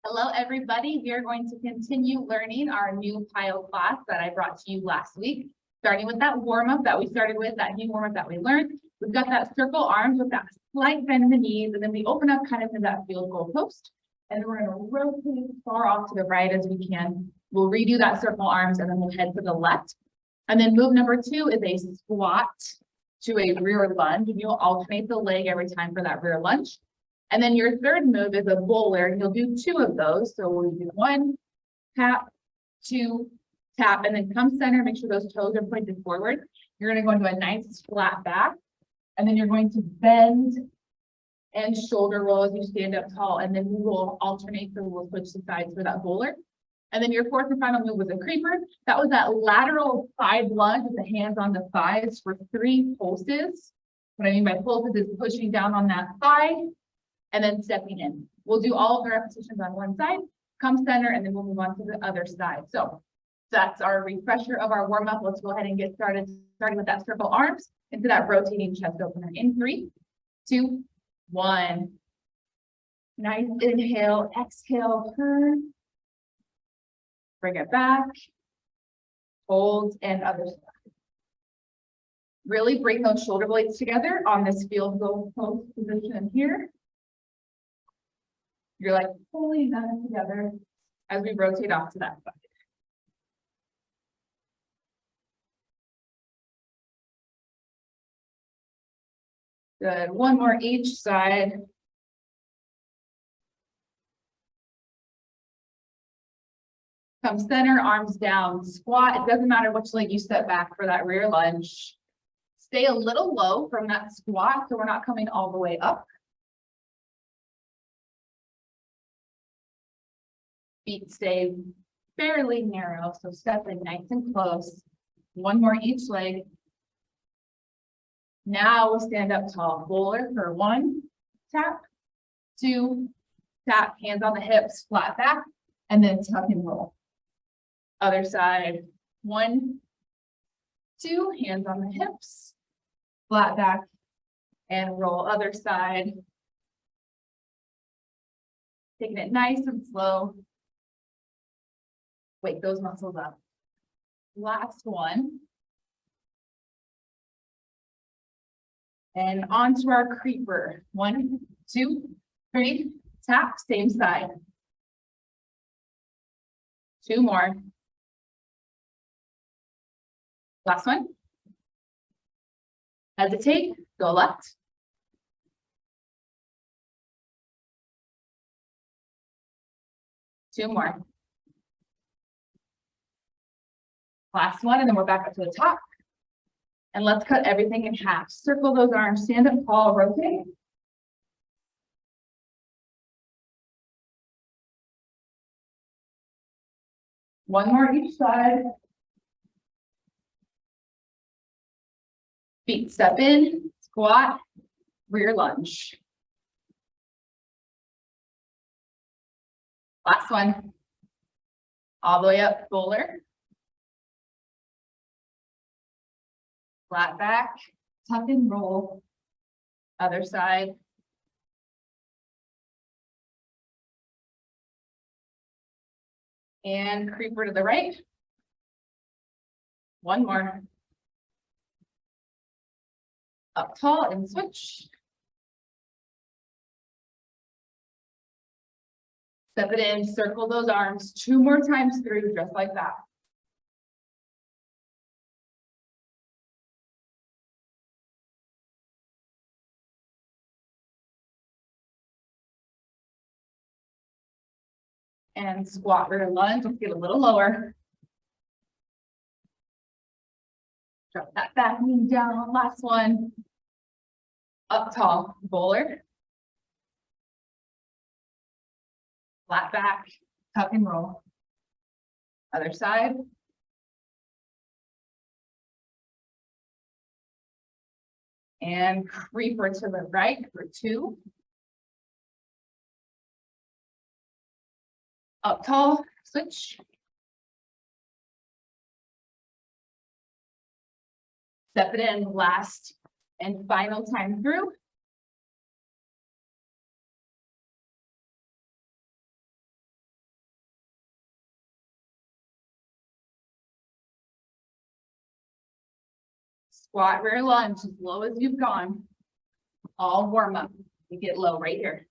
Hello, everybody. We are going to continue learning our new PiYo class that I brought to you last week, starting with that warm-up that we started with, that new warm-up that we learned. We've got that circle arms with that slight bend in the knees, and then we open up kind of to that field goal post. And then we're going to rotate as far off to the right as we can. We'll redo that circle arms, and then we'll head to the left. And then move number 2 is a squat to a rear lunge, and you'll alternate the leg every time for that rear lunge. And then your third move is a bowler, and you'll do 2 of those. So we'll do 1, tap, 2, tap, and then come center, make sure those toes are pointed forward. You're going to go into a nice flat back, and then you're going to bend and shoulder roll as you stand up tall, and then we will alternate, so we'll switch the sides for that bowler. And then your fourth and final move was a creeper. That was that lateral side lunge with the hands on the thighs for 3 pulses. What I mean by pulses is pushing down on that thigh and then stepping in. We'll do all of the repetitions on one side, come center, and then we'll move on to the other side. So that's our refresher of our warm-up. Let's go ahead and get started, starting with that circle arms into that rotating chest opener in 3, 2, 1. Nice inhale, exhale, turn. Bring it back, hold, and other side. Really bring those shoulder blades together on this field goal post position here. You're like pulling them together as we rotate off to that side. Good. 1 more each side. Come center, arms down, squat. It doesn't matter which leg you step back for that rear lunge. Stay a little low from that squat, so we're not coming all the way up. Feet stay fairly narrow, so step in nice and close. 1 more each leg. Now we'll stand up tall. Bowler for 1, tap, 2, tap, hands on the hips, flat back, and then tuck and roll. Other side, 1, 2, hands on the hips, flat back, and roll. Other side. Taking it nice and slow. Wake those muscles up. Last one. And onto our creeper. 1, 2, 3, tap, same side. 2 more. Last one. Hesitate, go left. Two more. Last one, and then we're back up to the top. And let's cut everything in half. Circle those arms, stand up tall, rotate. One more each side. Feet step in, squat, rear lunge. Last one. All the way up, bowler. Flat back, tuck and roll. Other side. And creeper to the right. 1 more. Up tall and switch. Step it in, circle those arms 2 more times through, just like that. And squat rear lunge. Let's get a little lower. Drop that back knee down. Last one. Up tall, bowler. Flat back, tuck and roll. Other side. And creeper to the right for 2. Up tall, switch. Step it in, last and final time through. Squat rear lunge as low as you've gone. All warm up. You get low right here.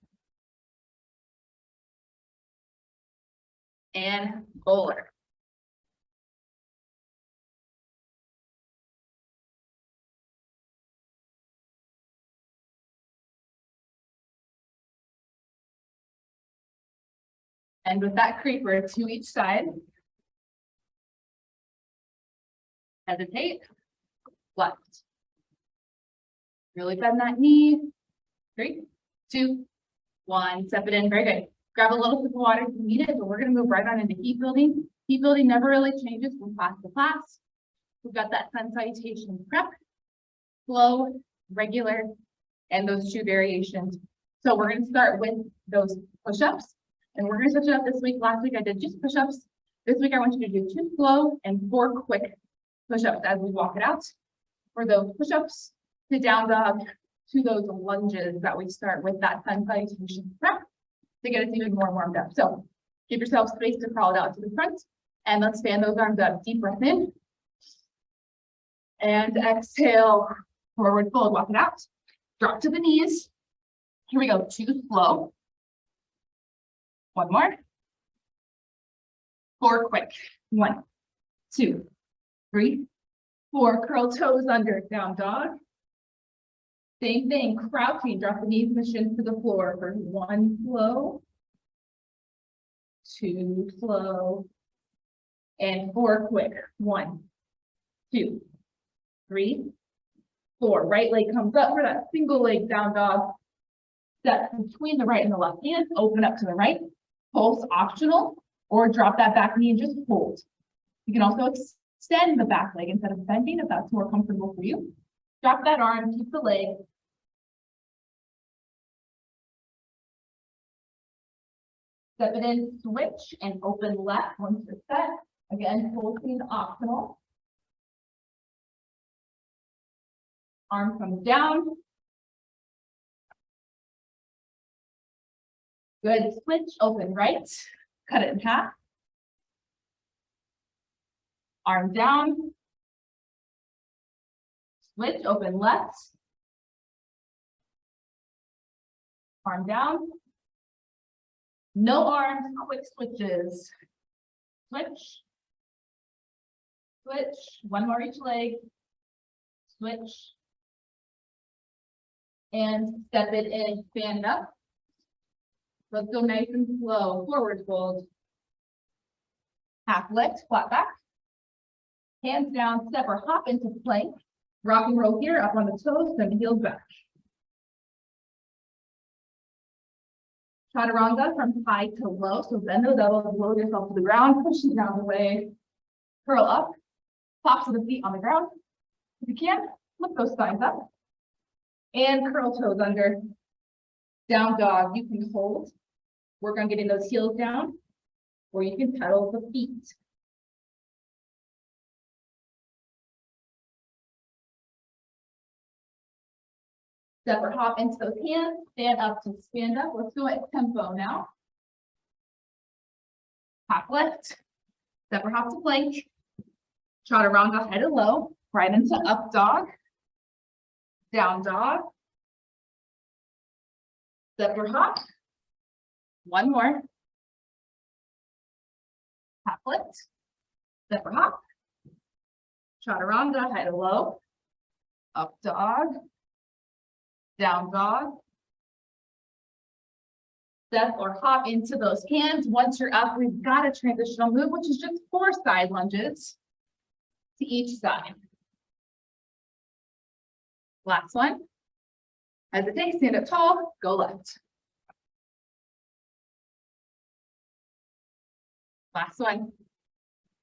And forward. And with that creeper to each side. Hesitate. Left. Really bend that knee. 3, 2, 1. Step it in. Very good. Grab a little sip of water if you need it, but we're going to move right on into heat building. Heat building never really changes from class to class. We've got that sun salutation prep, slow, regular, and those 2 variations. So we're going to start with those push-ups, and we're going to switch it up this week. Last week I did just push-ups. This week I want you to do 2 slow and 4 quick push-ups as we walk it out. For those push-ups, to down dog, to those lunges that we start with that sun salutation prep to get us even more warmed up. So give yourself space to crawl it out to the front, and let's stand those arms up. Deep breath in. And exhale, forward fold, walk it out. Drop to the knees. Here we go, 2 slow. 1 more. 4 quick. 1, 2, 3, 4. Curl toes under, down dog. Same thing, crouching, drop the knees and the shins to the floor for 1 slow. 2 slow. And 4 quick. 1, 2, 3, 4. Right leg comes up for that single leg down dog. Step between the right and the left hand. Open up to the right. Pulse optional, or drop that back knee and just hold. You can also extend the back leg instead of bending if that's more comfortable for you. Drop that arm, keep the leg. Step it in, switch, and open left once you're set. Again, pulsing optional. Arm comes down. Good, switch, open right, cut it in half. Arm down. Switch, open left. Arm down. No arms, quick switches. Switch. Switch, 1 more each leg. Switch. And step it in, stand up. Let's go nice and slow. Forward fold. Half lift, flat back. Hands down, step or hop into plank. Rock and roll here, up on the toes, then heels back. Chaturanga from high to low. So bend those elbows, lower yourself to the ground, push it down the way. Curl up, tops of the feet on the ground. If you can, lift those thighs up. And curl toes under. Down dog, you can hold. Work on getting those heels down, or you can pedal the feet. Step or hop into those hands, stand up to stand up. Let's go at tempo now. Hop left, step or hop to plank. Chaturanga head and low, right into up dog, down dog. Step or hop. 1 more. Hop lift, step or hop. Chaturanga head and low, up dog. Down dog. Step or hop into those hands. Once you're up, we've got a transitional move, which is just 4 side lunges to each side. Last one. Hesitate, stand up tall, go left. Last one.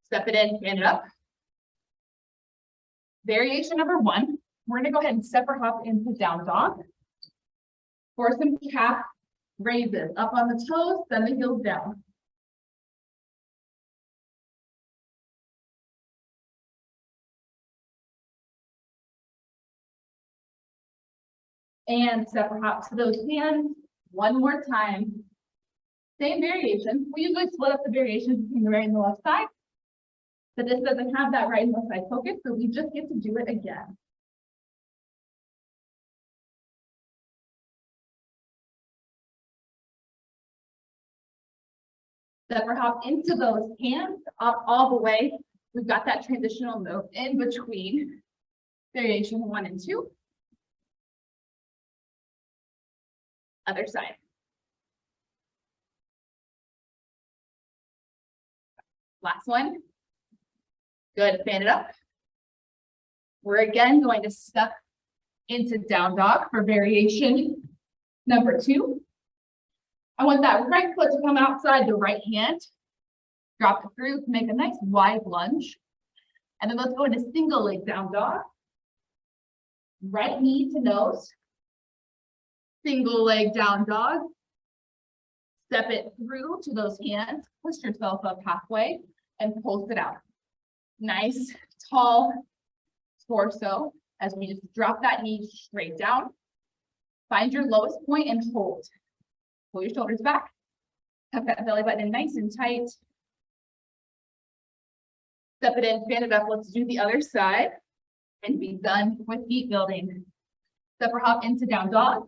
Step it in, stand it up. Variation number 1. We're going to go ahead and step or hop into down dog. For some calf raises, up on the toes, then the heels down. And step or hop to those hands 1 more time. Same variation. We usually split up the variations between the right and the left side, but this doesn't have that right and left side focus, so we just get to do it again. Step or hop into those hands up all the way. We've got that transitional move in between variation 1 and 2. Other side. Last one. Good, fan it up. We're again going to step into down dog for variation number 2. I want that right foot to come outside the right hand. Drop it through to make a nice wide lunge. And then let's go into single leg down dog. Right knee to nose. Single leg down dog. Step it through to those hands. Push yourself up halfway and pulse it out. Nice, tall torso as we just drop that knee straight down. Find your lowest point and hold. Pull your shoulders back. Tuck that belly button in nice and tight. Step it in, fan it up. Let's do the other side and be done with feet building. Step or hop into down dog.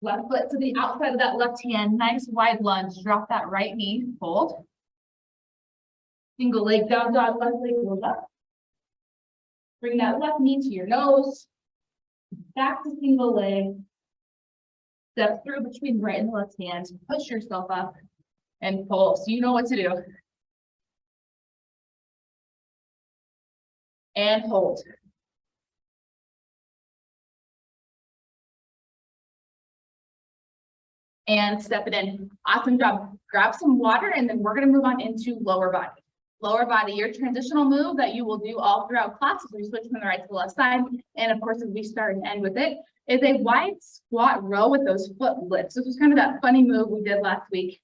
Left foot to the outside of that left hand. Nice wide lunge. Drop that right knee. Hold. Single leg down dog. Left leg goes up. Bring that left knee to your nose. Back to single leg. Step through between the right and the left hand. Push yourself up and pull. So you know what to do. And hold. And step it in. Awesome job. Grab some water and then we're going to move on into lower body. Lower body, your transitional move that you will do all throughout class as we switch from the right to the left side. And of course, as we start and end with it, is a wide squat row with those foot lifts. This was kind of that funny move we did last week.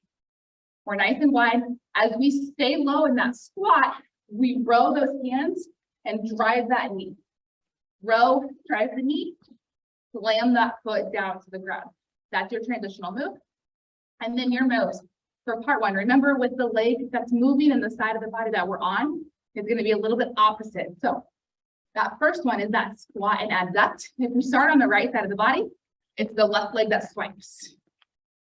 We're nice and wide. As we stay low in that squat, we row those hands and drive that knee. Row, drive the knee, slam that foot down to the ground. That's your transitional move. And then your moves for part 1. Remember, with the leg that's moving and the side of the body that we're on, it's going to be a little bit opposite. So that first one is that squat and adduct. If we start on the right side of the body, it's the left leg that swipes.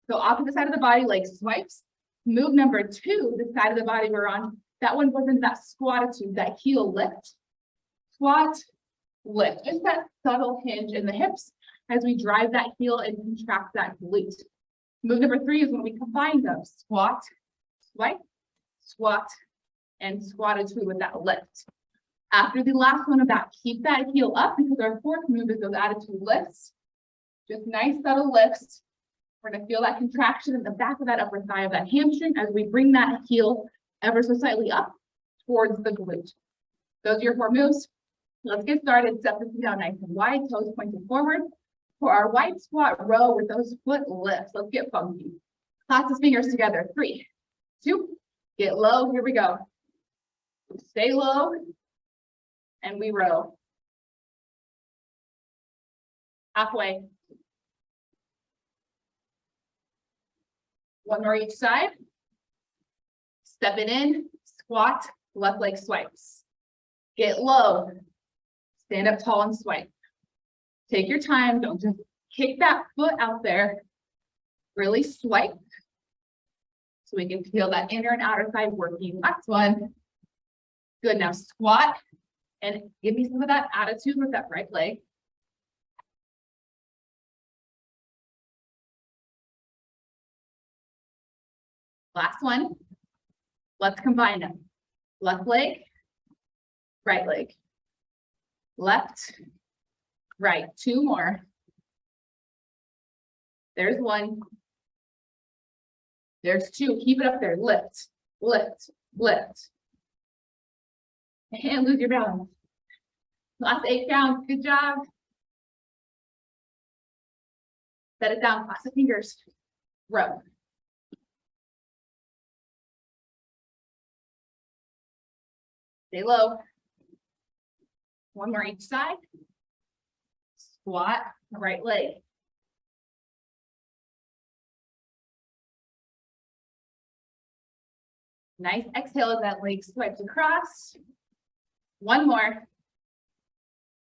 So opposite side of the body, leg swipes. Move number 2, the side of the body we're on, that one goes into that squatitude, that heel lift. Squat, lift. Just that subtle hinge in the hips as we drive that heel and contract that glute. Move number 3 is when we combine those. Squat, swipe, squat, and squatitude with that lift. After the last one of that, keep that heel up because our 4th move is those attitude lifts. Just nice subtle lifts. We're going to feel that contraction in the back of that upper thigh of that hamstring as we bring that heel ever so slightly up towards the glute. Those are your 4 moves. Let's get started. Step the feet down nice and wide, toes pointed forward. For our wide squat row with those foot lifts, let's get funky. Clasp the fingers together. 3, 2, get low. Here we go. Stay low, and we row. Halfway. One more each side. Step it in, squat, left leg swipes. Get low. Stand up tall and swipe. Take your time. Don't just kick that foot out there. Really swipe. So we can feel that inner and outer thigh working. Last one. Good. Now squat and give me some of that attitude with that right leg. Last one. Let's combine them. Left leg, right leg. Left, right. 2 more. There's 1. There's 2. Keep it up there. Lift, lift, lift. And lose your balance. Last 8 counts. Good job. Set it down. Clasp the fingers. Row. Stay low. 1 more each side. Squat, right leg. Nice exhale as that leg swipes across. 1 more.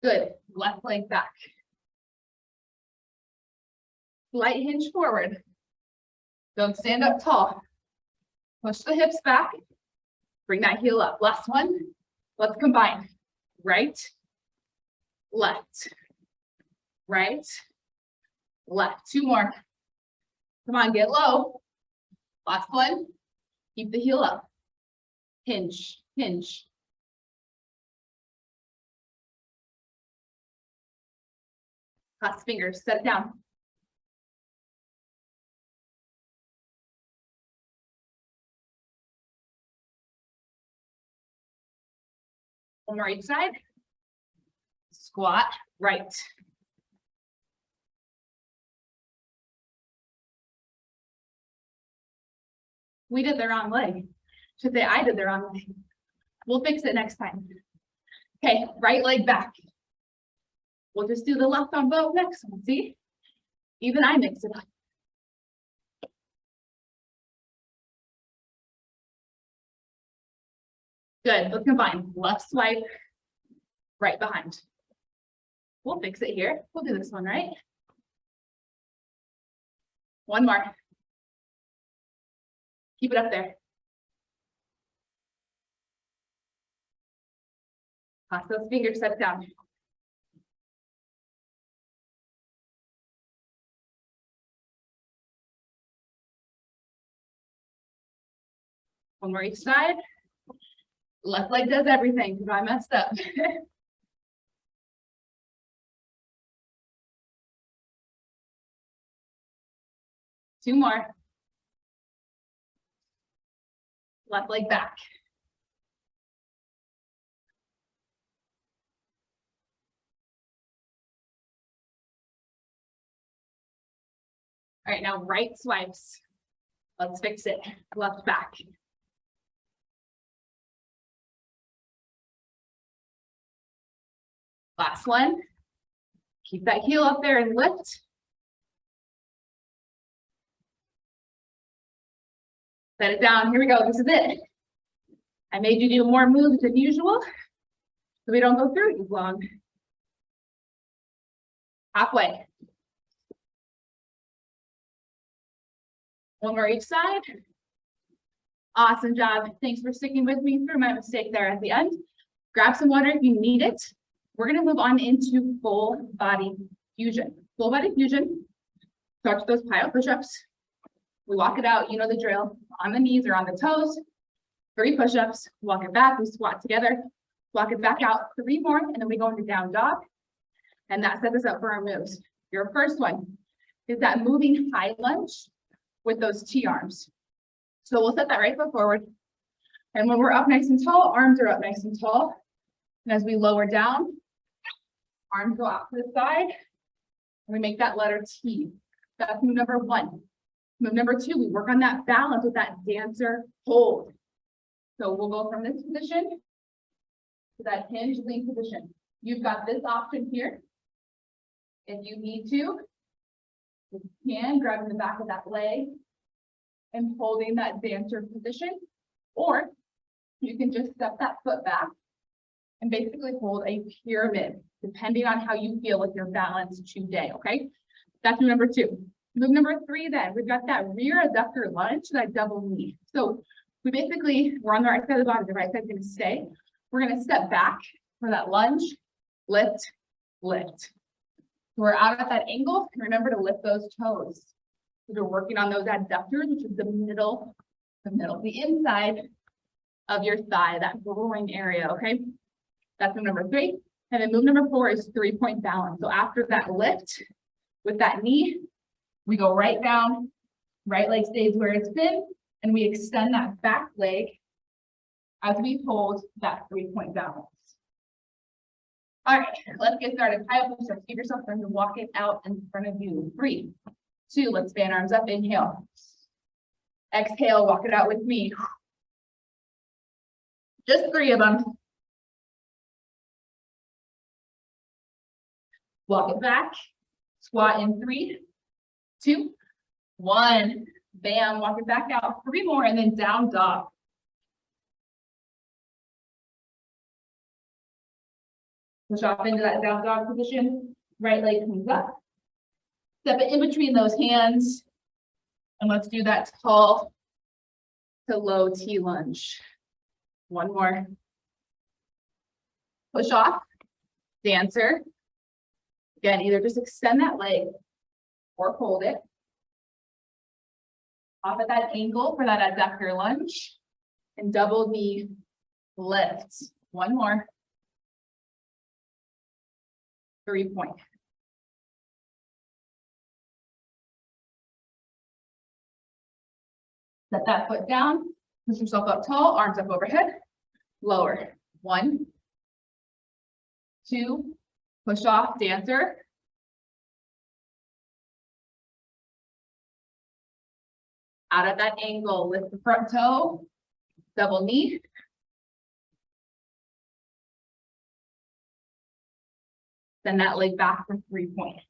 Good. Left leg back. Slight hinge forward. Don't stand up tall. Push the hips back. Bring that heel up. Last one. Let's combine. Right, left, right, left. Two more. Come on, get low. Last one. Keep the heel up. Hinge, hinge. Cross fingers, set it down. One more each side. Squat, right. We did the wrong leg. Should say I did the wrong leg. We'll fix it next time. Okay, right leg back. We'll just do the left on both next one, see? Even I mix it up. Good, let's combine. Left swipe, right behind. We'll fix it here. We'll do this one, right? One more. Keep it up there. Pass those fingers, set it down. One more each side. Left leg does everything because I messed up. Two more. Left leg back. All right, now right swipes. Let's fix it. Left back. Last one. Keep that heel up there and lift. Set it down. Here we go. This is it. I made you do more moves than usual, so we don't go through it as long. Halfway. One more each side. Awesome job. Thanks for sticking with me through my mistake there at the end. Grab some water if you need it. We're going to move on into full body fusion. Full body fusion. Start those PiYo push-ups. We walk it out, you know the drill, on the knees or on the toes. 3 push-ups, walk it back, we squat together, walk it back out, 3 more, and then we go into down dog. And that sets us up for our moves. Your first one is that moving high lunge with those T arms. So we'll set that right foot forward. And when we're up nice and tall, arms are up nice and tall. And as we lower down, arms go out to the side, and we make that letter T. That's move number 1. Move number 2, we work on that balance with that dancer hold. So we'll go from this position to that hinge lean position. You've got this option here. If you need to, you can grab in the back of that leg and holding that dancer position, or you can just step that foot back and basically hold a pyramid, depending on how you feel with your balance today, okay? That's move number 2. Move number 3 then, we've got that rear adductor lunge, that double knee. So we're on the right side of the body, the right side's gonna stay. We're gonna step back for that lunge, lift, lift. So we're out at that angle, and remember to lift those toes. So we're working on those adductors, which is the inside of your thigh, that groin area, okay? That's move number 3. And then move number 4 is 3-point balance. So after that lift with that knee, we go right down, right leg stays where it's been, and we extend that back leg as we hold that 3-point balance. All right, let's get started. PiYo push-ups. Give yourself time to walk it out in front of you. 3, 2, let's span arms up, inhale. Exhale, walk it out with me. Just 3 of them. Walk it back, squat in 3, 2, 1. Bam, walk it back out. 3 more, and then down dog. Push off into that down dog position. Right leg comes up. Step it in between those hands. And let's do that tall to low T lunge. One more. Push off, dancer. Again, either just extend that leg or hold it. Off at that angle for that adductor lunge and double knee lift. One more. 3-point. Set that foot down, push yourself up tall, arms up overhead, lower. 1, 2, push off, dancer. Out at that angle, lift the front toe, double knee. Send that leg back for 3-point.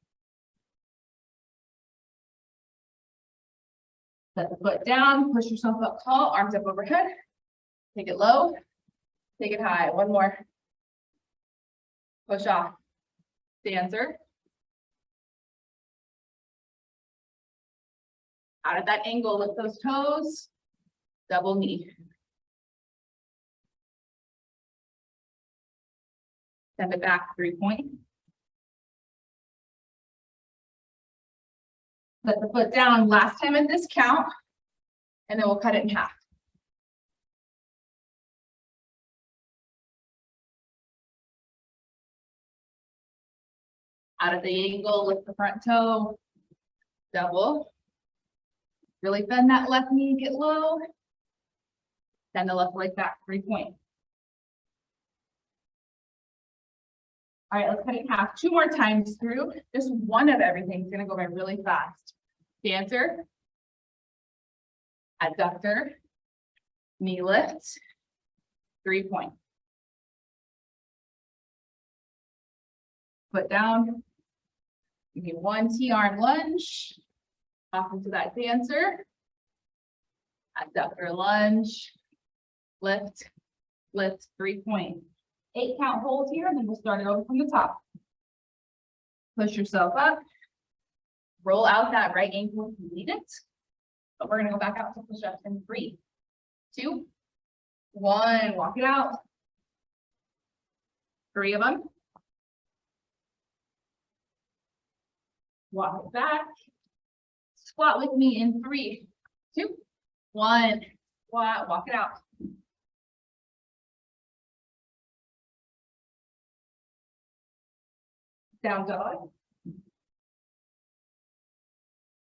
Set the foot down, push yourself up tall, arms up overhead. Take it low, take it high. One more. Push off, dancer. Out of that angle, lift those toes, double knee. Send it back, 3-point. Set the foot down last time at this count, and then we'll cut it in half. Out of the angle, lift the front toe, double. Really bend that left knee, get low. Send the left leg back, 3-point. All right, let's cut it in half. 2 more times through. Just one of everything is gonna go by really fast. Dancer, adductor, knee lift, 3-point. Foot down. Give me 1 T-arm lunge. Off into that dancer. Adductor lunge. Lift, lift, 3-point. 8 count hold here, and then we'll start it over from the top. Push yourself up. Roll out that right ankle if you need it. But we're gonna go back out to push-ups in 3, 2, 1. Walk it out. 3 of them. Walk it back. Squat with me in 3, 2, 1. Squat, walk it out. Down dog.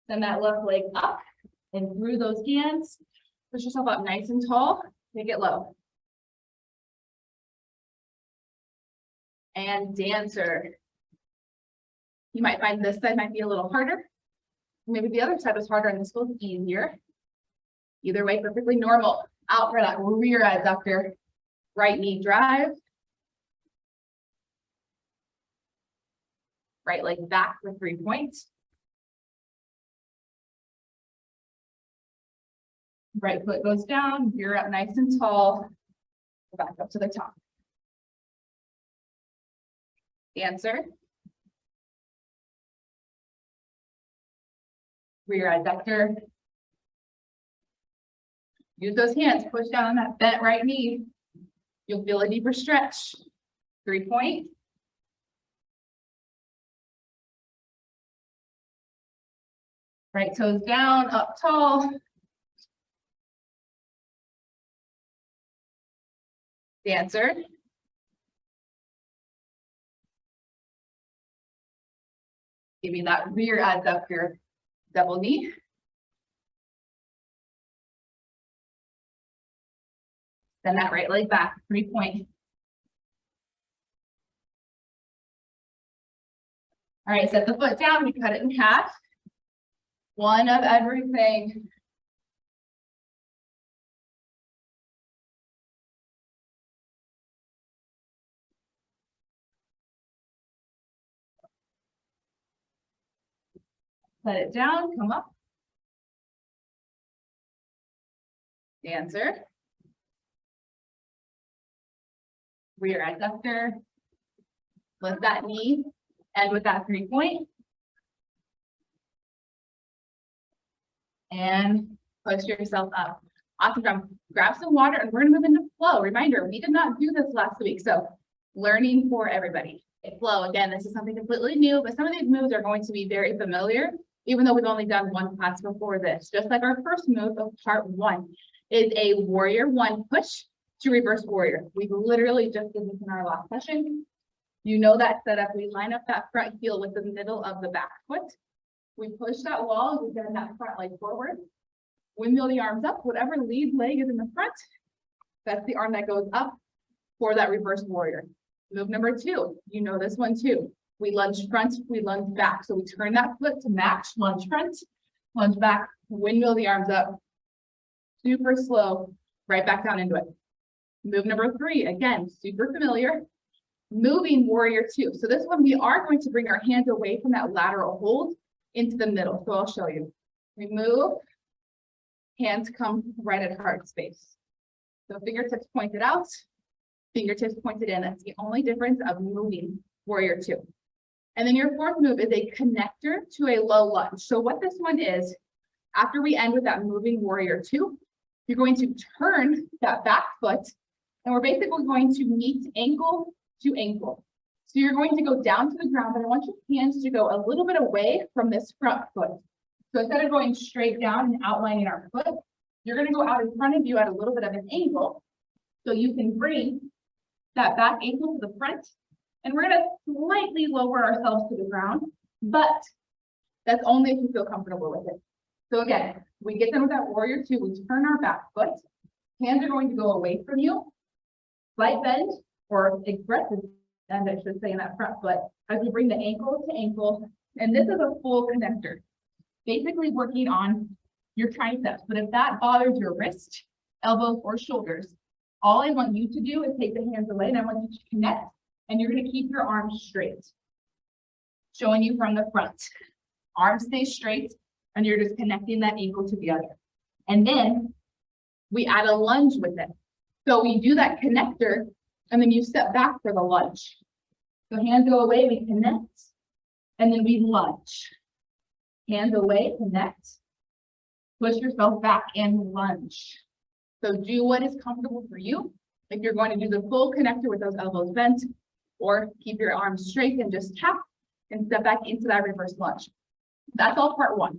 Send that left leg up and through those hands. Push yourself up nice and tall. Take it low. And dancer. You might find this side might be a little harder. Maybe the other side was harder and this was easier. Either way, perfectly normal. Out for that rear adductor. Right knee drive. Right leg back for 3-point. Right foot goes down, you're up nice and tall. Go back up to the top. Dancer. Rear adductor. Use those hands, push down on that bent right knee. You'll feel a deeper stretch. 3-point. Right toes down, up tall. Dancer. Give me that rear adductor, double knee. Send that right leg back, 3-point. All right, set the foot down, we cut it in half. 1 of everything. Set it down, come up. Dancer. Rear adductor. Lift that knee, end with that 3-point. and push yourself up. Awesome job. Grab some water and we're gonna move into flow. Reminder, we did not do this last week, so learning for everybody. Flow, again, this is something completely new, but some of these moves are going to be very familiar, even though we've only done one class before this. Just like our first move of part 1 is a warrior 1 push to reverse warrior. We literally just did this in our last session. You know that setup. We line up that front heel with the middle of the back foot. We push that wall, we bend that front leg forward. Windmill the arms up, whatever lead leg is in the front, that's the arm that goes up for that reverse warrior. Move number 2, you know this one too. We lunge front, we lunge back. So we turn that foot to match, lunge front, lunge back, windmill the arms up. Super slow, right back down into it. Move number 3, again, super familiar. Moving warrior 2. So this one, we are going to bring our hands away from that lateral hold into the middle. So I'll show you. We move, hands come right at heart space. So fingertips pointed out, fingertips pointed in. That's the only difference of moving warrior 2. And then your 4th move is a connector to a low lunge. So what this one is, after we end with that moving warrior 2, you're going to turn that back foot, and we're basically going to meet ankle to ankle. So you're going to go down to the ground, but I want your hands to go a little bit away from this front foot. So instead of going straight down and outlining our foot, you're going to go out in front of you at a little bit of an angle. So you can bring that back ankle to the front, and we're going to slightly lower ourselves to the ground, but that's only if you feel comfortable with it. So again, we get done with that warrior 2, we turn our back foot, hands are going to go away from you, slight bend or aggressive bend, I should say, in that front foot as we bring the ankle to ankle, and this is a full connector, basically working on your triceps. But if that bothers your wrist, elbows, or shoulders, all I want you to do is take the hands away, and I want you to connect, and you're going to keep your arms straight. Showing you from the front. Arms stay straight, and you're just connecting that ankle to the other. And then we add a lunge with it. So we do that connector, and then you step back for the lunge. So hands go away, we connect, and then we lunge. Hands away, connect. Push yourself back and lunge. So do what is comfortable for you. If you're going to do the full connector with those elbows bent, or keep your arms straight and just tap and step back into that reverse lunge. That's all part 1.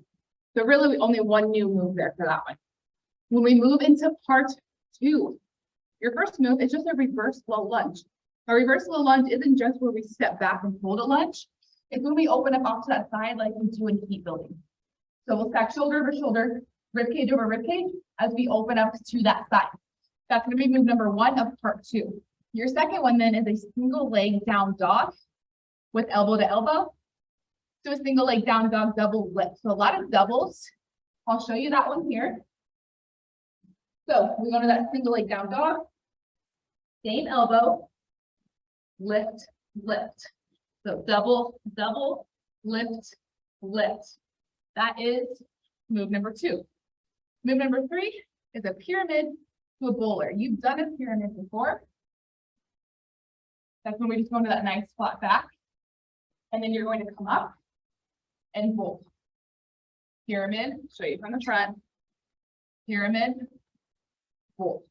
So really only one new move there for that one. When we move into part 2, your first move is just a reverse low lunge. A reverse low lunge isn't just where we step back and hold a lunge. It's when we open up off to that side like we do in heat building. So we'll stack shoulder over shoulder, rib cage over rib cage as we open up to that side. That's going to be move number 1 of part 2. Your second one then is a single leg down dog with elbow to elbow. So a single leg down dog double lift. So a lot of doubles. I'll show you that one here. So we go to that single leg down dog, same elbow, lift, lift. So double, double, lift, lift. That is move number 2. Move number 3 is a pyramid to a bowler. You've done a pyramid before. That's when we just go into that nice flat back. And then you're going to come up and bowl. Pyramid, show you from the front. Pyramid, bowl.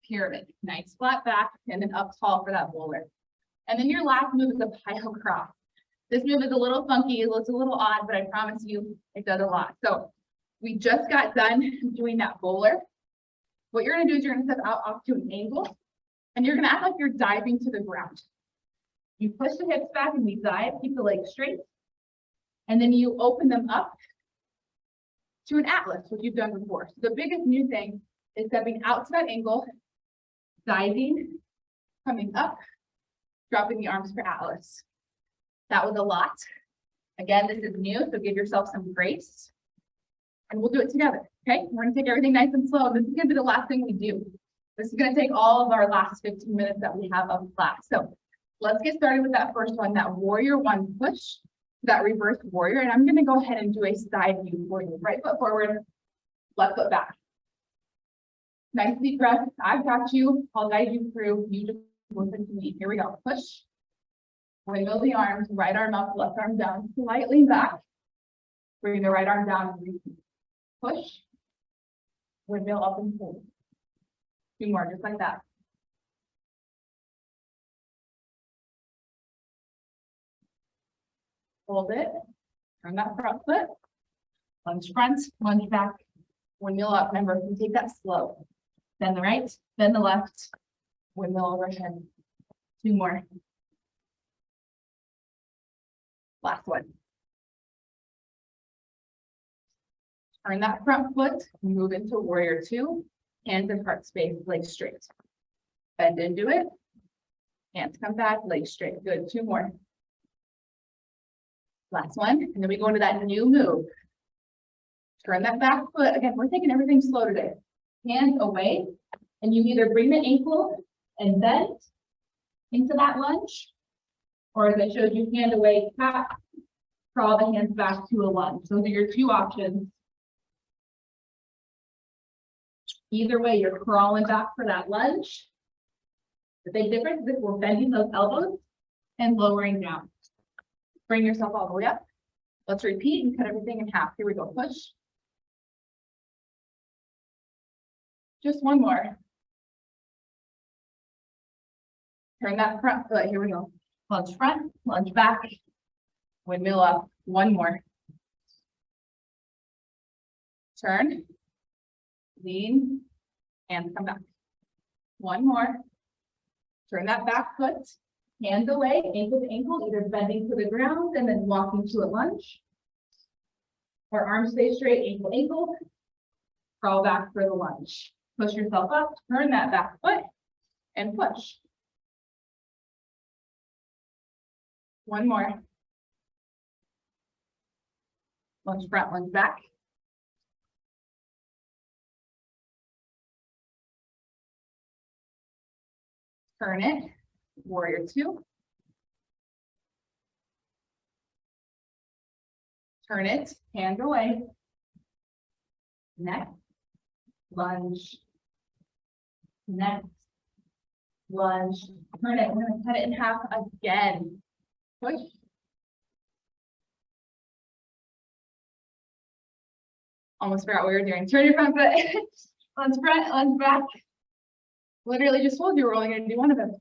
Pyramid, nice flat back, and then up tall for that bowler. And then your last move is a PiYo cross. This move is a little funky, it looks a little odd, but I promise you it does a lot. So we just got done doing that bowler. What you're gonna do is you're gonna step out off to an angle, and you're gonna act like you're diving to the ground. You push the hips back and we dive, keep the legs straight. And then you open them up to an atlas, which you've done before. So the biggest new thing is stepping out to that angle, diving, coming up, dropping the arms for atlas. That was a lot. Again, this is new, so give yourself some grace. And we'll do it together, okay? We're gonna take everything nice and slow. This is gonna be the last thing we do. This is gonna take all of our last 15 minutes that we have of class. So let's get started with that first one, that warrior 1 push, that reverse warrior. And I'm gonna go ahead and do a side view for you. Right foot forward, left foot back. Nice deep breath. I've got you. I'll guide you through. You just listen to me. Here we go. Push. Wiggle the arms, right arm up, left arm down, slightly back. Bring the right arm down. push, windmill up and hold. 2 more, just like that. Hold it, turn that front foot, lunge front, lunge back, windmill up. Remember, you take that slow. Then the right, then the left, windmill overhead. 2 more. Last one. Turn that front foot, move into warrior 2, hands in heart space, legs straight. Bend into it, hands come back, legs straight. Good, 2 more. Last one, and then we go into that new move. Turn that back foot, again, we're taking everything slow today. Hands away, and you either bring the ankle and bend into that lunge, or as I showed you, hand away, tap, crawl the hands back to a lunge. Those are your 2 options. Either way, you're crawling back for that lunge. The big difference is if we're bending those elbows and lowering down. Bring yourself all the way up. Let's repeat and cut everything in half. Here we go, push. Just 1 more. Turn that front foot, here we go. Lunge front, lunge back, windmill up. 1 more. Turn, lean, and come back. 1 more. Turn that back foot, hands away, ankle to ankle, either bending to the ground and then walking to a lunge. Or arms stay straight, ankle, ankle, crawl back for the lunge. Push yourself up, turn that back foot, and push. 1 more. Lunge front, lunge back. Turn it, warrior 2. Turn it, hands away. Next, lunge. Next, lunge. Turn it, we're gonna cut it in half again. Push. Almost forgot what we were doing. Turn your front foot, lunge front, lunge back. Literally just told you we're only going to do 1 of them.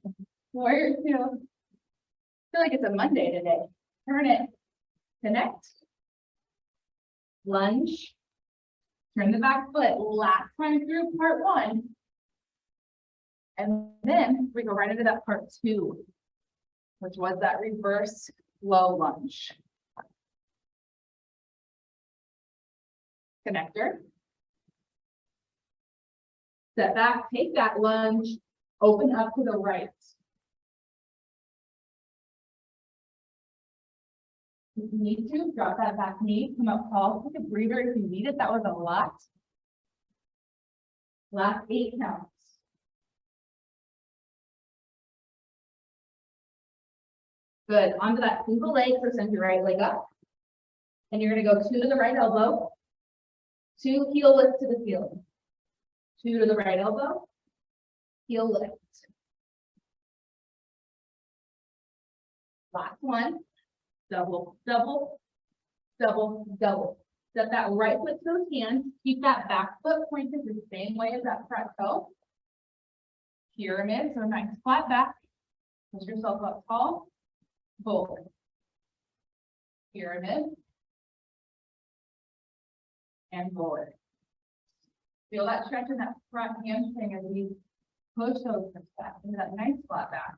Warrior 2. I feel like it's a Monday today. Turn it. Connect. Lunge. Turn the back foot. Last time through part 1. And then we go right into that part 2, which was that reverse low lunge. Connector. Step back, take that lunge, open up to the right. If you need to, drop that back knee, come up tall, take a breather if you need it. That was a lot. Last 8 counts. Good, onto that single leg, so send your right leg up. And you're gonna go 2 to the right elbow, 2 heel lifts to the ceiling. 2 to the right elbow, heel lift. Last one, double, double, double, double. Set that right foot to those hands, keep that back foot pointed the same way as that front toe. Pyramid, so nice flat back. Push yourself up tall, fold. Pyramid. And forward. Feel that stretch in that front hamstring as we push those hips back into that nice flat back.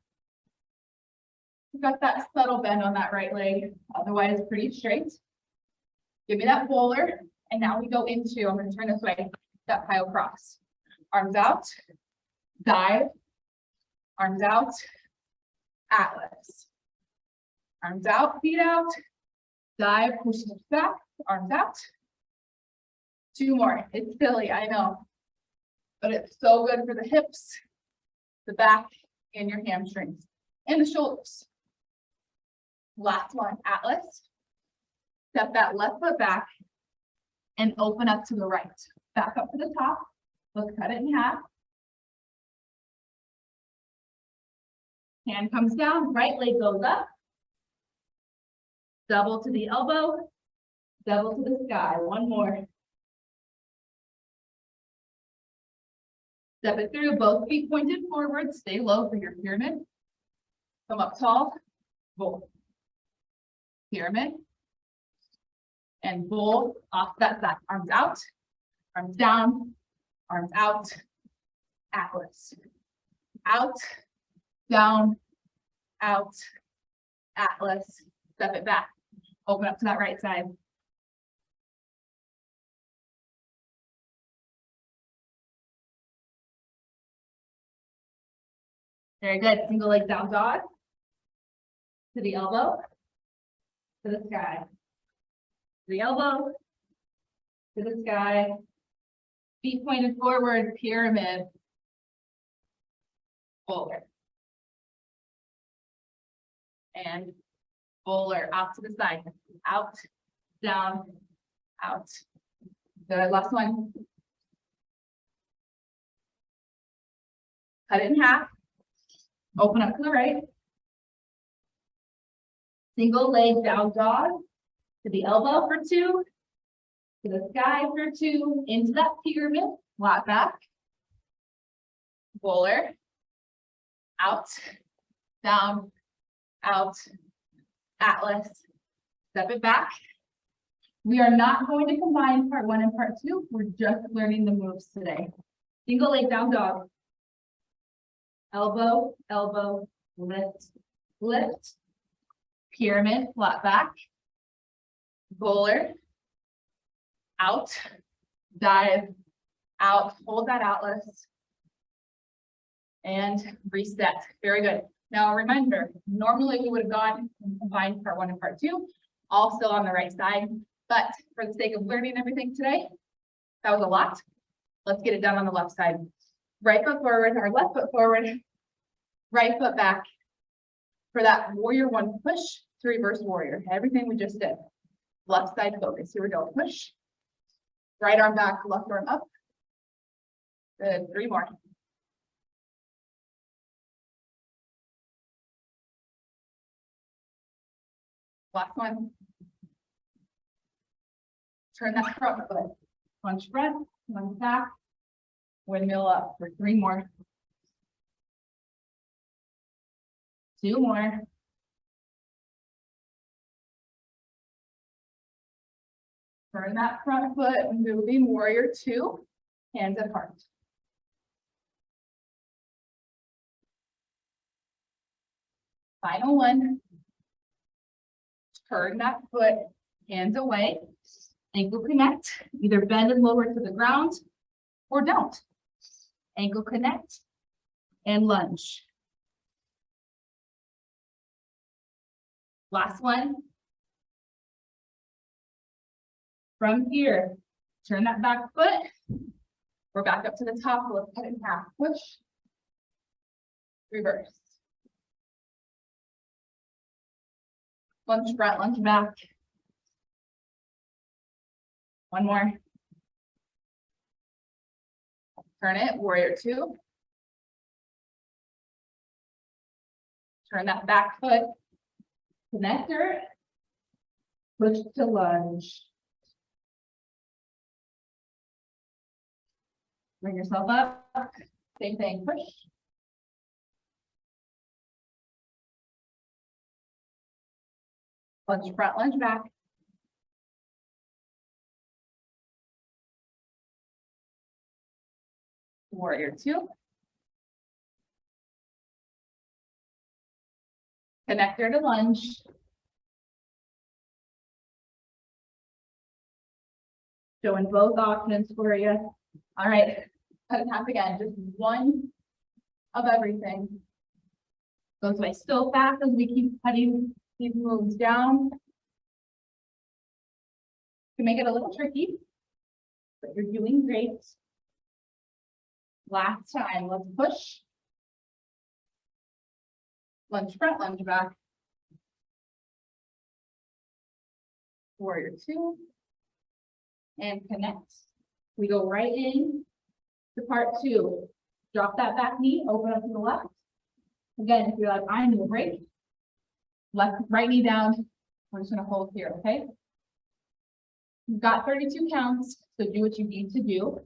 We've got that subtle bend on that right leg, otherwise pretty straight. Give me that bowler, and now we go into, I'm going to turn this way, that PiYo cross. Arms out, dive, arms out, atlas. Arms out, feet out, dive, push hips back, arms out. 2 more. It's silly, I know, but it's so good for the hips, the back, and your hamstrings, and the shoulders. Last one, atlas. Step that left foot back and open up to the right. Back up to the top. Let's cut it in half. Hand comes down, right leg goes up. Double to the elbow, double to the sky. 1 more. Step it through, both feet pointed forward, stay low for your pyramid. Come up tall, bowl. Pyramid. And bowl off that side, arms out, arms down, arms out, atlas. Out, down, out, atlas, step it back, open up to that right side. Very good, single leg down dog, to the elbow, to the sky, to the elbow, to the sky, feet pointed forward, pyramid, bowler. And bowler out to the side, out, down, out. Good, last one. Cut it in half. Open up to the right. Single leg down dog to the elbow for 2, to the sky for 2, into that pyramid, flat back. Bowler, out, down, out, atlas, step it back. We are not going to combine part 1 and part 2. We're just learning the moves today. Single leg down dog. Elbow, elbow, lift, lift. Pyramid, flat back. Bowler, out, dive, out, hold that atlas. And reset. Very good. Now, a reminder, normally we would have gone and combined part 1 and part 2, all still on the right side. But for the sake of learning everything today, that was a lot. Let's get it done on the left side. Right foot forward, or left foot forward, right foot back. For that warrior 1 push to reverse warrior. Everything we just did. Left side focus. Here we go. Push. Right arm back, left arm up. Good. 3 more. Last one. Turn that front foot. Lunge front, lunge back, windmill up for 3 more. 2 more. Turn that front foot, moving warrior 2, hands apart. Final one. Turn that foot, hands away, ankle connect, either bend and lower to the ground or don't. Ankle connect and lunge. Last one. From here, turn that back foot. We're back up to the top. Let's cut it in half. Push. Reverse. Lunge front, lunge back. 1 more. Turn it, warrior 2. Turn that back foot. Connector. Push to lunge. Bring yourself up. Same thing, push. Lunge front, lunge back. Warrior 2. Connector to lunge. Showing both options for you. All right, cut it in half again. Just 1 of everything. Goes by so fast as we keep cutting these moves down. To make it a little tricky, but you're doing great. Last time, let's push. Lunge front, lunge back. Warrior 2. And connect. We go right in to part 2. Drop that back knee, open up to the left. Again, if you're like, I need a break. Right knee down. We're just gonna hold here, okay? You've got 32 counts, so do what you need to do.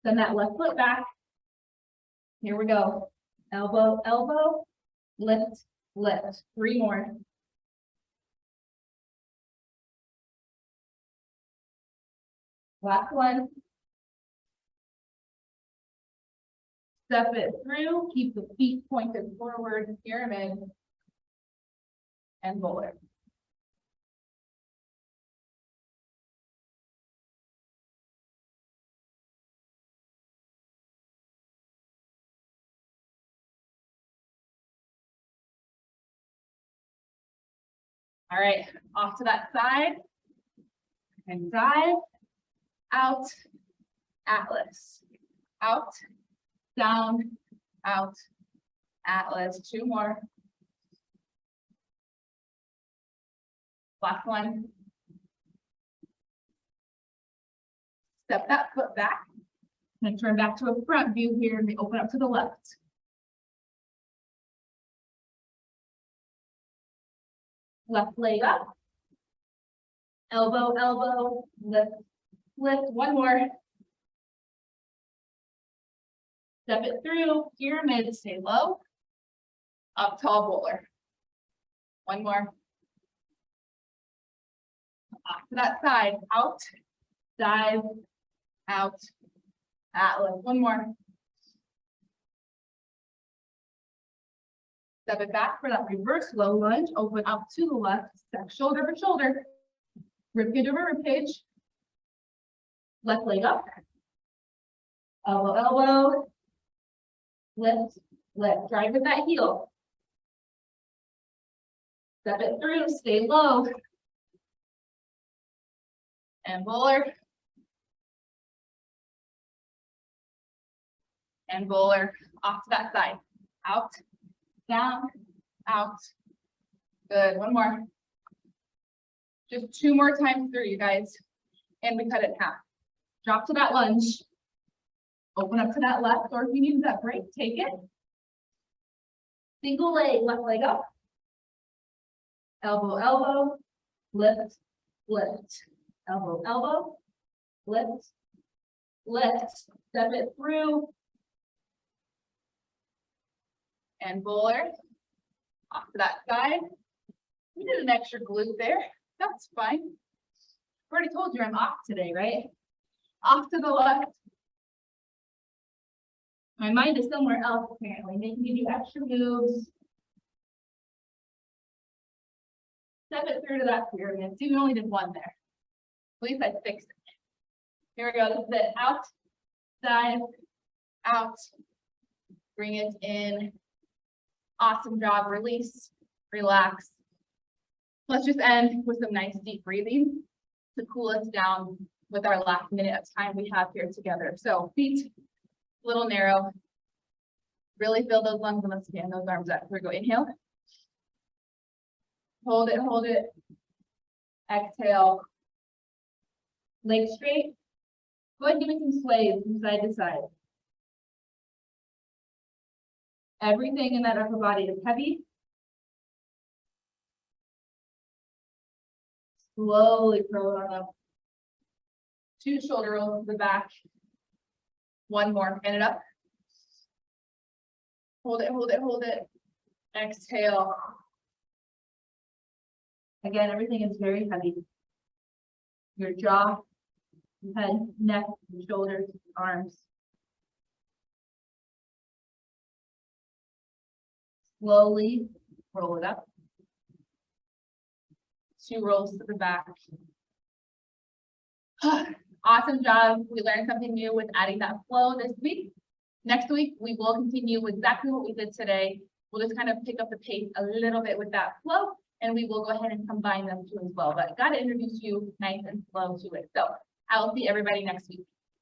Send that left foot back. Here we go. Elbow, elbow, lift, lift. 3 more. Last one. Step it through, keep the feet pointed forward, pyramid, and bowler. All right, off to that side, and dive, out, Atlas, out, down, out, Atlas. 2 more. Last one. Step that foot back and turn back to a front view here and open up to the left. Left leg up. Elbow, elbow, lift, lift. 1 more. Step it through, pyramid, stay low. Up tall bowler. 1 more. Off to that side, out, dive, out, Atlas. 1 more. Step it back for that reverse low lunge, open up to the left, step shoulder to shoulder. Ribcage over ribcage. Left leg up. Elbow, elbow. Lift, lift. Drive with that heel. Step it through, stay low. And bowler. And bowler. Off to that side. Out, down, out. Good. 1 more. Just 2 more times through, you guys. And we cut it in half. Drop to that lunge. Open up to that left, or if you need that break, take it. Single leg, left leg up. Elbow, elbow, lift, lift. Elbow, elbow, lift, lift. Step it through. And bowler. Off to that side. We did an extra glute there. That's fine. I already told you I'm off today, right? Off to the left. My mind is somewhere else, apparently, making me do extra moves. Step it through to that pyramid. See, we only did 1 there. At least I fixed it. Here we go. This is it. Out, dive, out. Bring it in. Awesome job. Release, relax. Let's just end with some nice deep breathing to cool us down with our last minute of time we have here together. So feet a little narrow. Really fill those lungs and let's stand those arms up. Here we go. Inhale. Hold it, hold it. Exhale. Legs straight. Go ahead and give me some sways from side to side. Everything in that upper body is heavy. Slowly curl it up. 2 shoulder rolls to the back. 1 more. Hand it up. Hold it, hold it, hold it. Exhale. Again, everything is very heavy. Your jaw, head, neck, shoulders, arms. Slowly roll it up. 2 rolls to the back. Awesome job. We learned something new with adding that flow this week. Next week, we will continue with exactly what we did today. We'll just kind of pick up the pace a little bit with that flow, and we will go ahead and combine them too as well. But got to introduce you nice and slow to it. So I will see everybody next week.